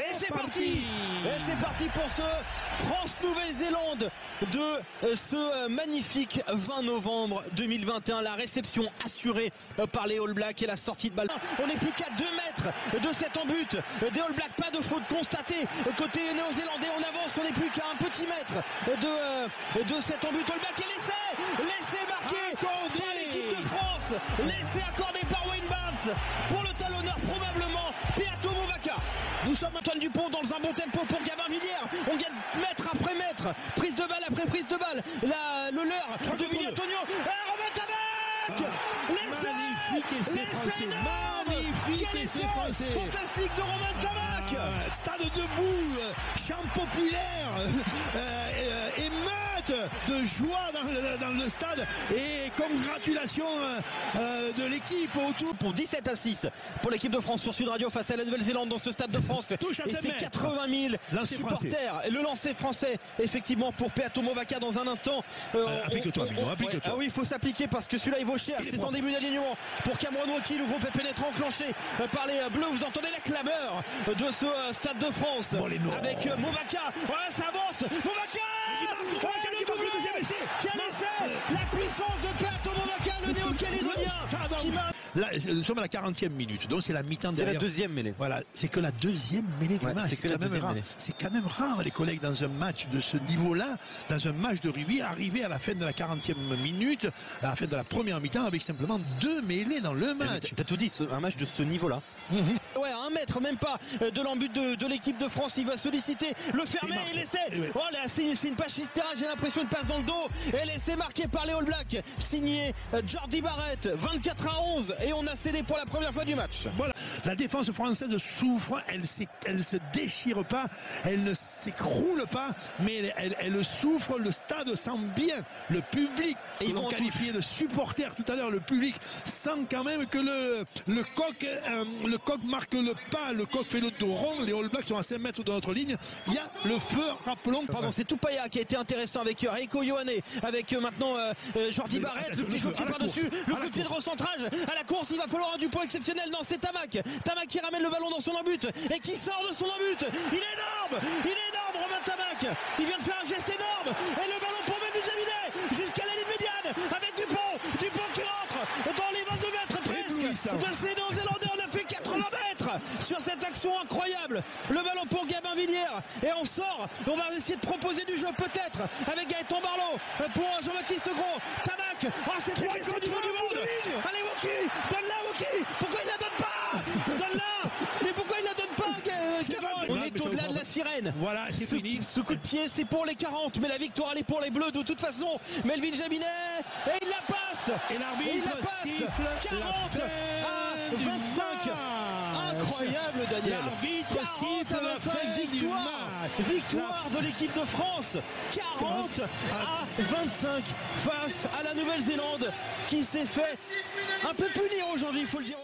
c'est parti. Et c'est parti pour ce France-Nouvelle-Zélande de ce magnifique 20 novembre 2021. La réception assurée par les All Blacks et la sortie de balle. On n'est plus qu'à 2 mètres de cet en but des All Blacks. Pas de faute constatée côté néo-zélandais. On avance, on n'est plus qu'à un petit mètre de cet en but All Black. Et l'essai marqué par l'équipe de France. L'essai accordé par Wayne Barnes pour le talonneur probablement Peato Movaka. Nous sommes Antoine Dupont dans un bon tempo pour Gabin Villière. On gagne mètre après mètre, prise de balle après prise de balle. Le leurre de Billy Antonio. Romain Tabac. L'essai énorme. Magnifique essai français. Fantastique de Romain Tabac. Stade debout, chant populaire, émeute de joie dans le stade et congratulations de l'équipe autour. Pour 17-6 pour l'équipe de France sur Sud Radio face à la Nouvelle-Zélande dans ce stade de France. Et c'est 80 000 supporters. Le lancer français effectivement pour Peato Movaka dans un instant. Applique-toi, applique-toi. Ah oui, il faut s'appliquer parce que celui-là il vaut cher. C'est en début d'alignement pour Cameron Wauki. Le groupe est pénétrant enclenché par les Bleus. Vous entendez la clameur de ce stade de France avec Movaka. Voilà, ça avance. Movaka. Le doublé. Quel essai. La puissance de Peato Movaka, le néo-calédonien. Là, nous sommes à la 40e minute, donc c'est la mi-temps derrière. C'est la deuxième mêlée. Voilà, c'est que la deuxième mêlée du match. C'est quand même rare, les collègues, dans un match de ce niveau-là, dans un match de rugby, arriver à la fin de la 40e minute, à la fin de la première mi-temps, avec simplement 2 mêlées dans le match. T'as tout dit, un match de ce niveau-là. Ouais, à 1 mètre, même pas de l'embut de l'équipe de France. Il va solliciter le fermé et l'essai. Oh là, c'est une passe hystérique, j'ai l'impression de passe dans le dos. Et l'essai marqué par les All Blacks, signé Jordi Barrett, 24-11. Et on a cédé pour la première fois du match. Voilà, la défense française souffre, elle se déchire pas, elle ne s'écroule pas, mais elle souffre. Le stade sent bien, le public, et ils vont qualifier de supporters tout à l'heure, le public sent quand même que le coq marque le pas, le coq fait le dos rond. Les All Blacks sont à 5 mètres de notre ligne. Il y a le feu, rappelons. Pardon, c'est Tupaya qui a été intéressant avec Reiko Ioane, avec maintenant Jordi Barrett, le petit coup de pied par-dessus, le coup de pied de recentrage à la course. Il va falloir un Dupont exceptionnel. Non, c'est Tabac qui ramène le ballon dans son embut et qui sort de son embut. Il est énorme Romain Tabac. Il vient de faire un geste énorme et le ballon pour Melvin Jaminet jusqu'à la ligne médiane avec Dupont qui rentre dans les 22 mètres presque de ces Néo-Zélandais. On a fait 80 mètres sur cette action incroyable. Le ballon pour Gabin Villière et on sort. On va essayer de proposer du jeu peut-être avec Gaëtan Barlow pour Jean-Baptiste Gros. Tabac, c'est très du monde. Allez Wauki, donne-la Wauki. Pourquoi il la donne pas? Donne-la. Mais pourquoi il la donne pas? On est au-delà de la sirène. Voilà, c'est fini. Ce coup de pied, c'est pour les 40, mais la victoire elle est pour les Bleus de toute façon. Melvin Jaminet et il la passe. Et l'arbitre siffle 40 à 25. Incroyable Daniel. L'arbitre siffle la fin. Victoire de l'équipe de France. 40 à 25 face à la Nouvelle-Zélande qui s'est fait un peu punir aujourd'hui, il faut le dire.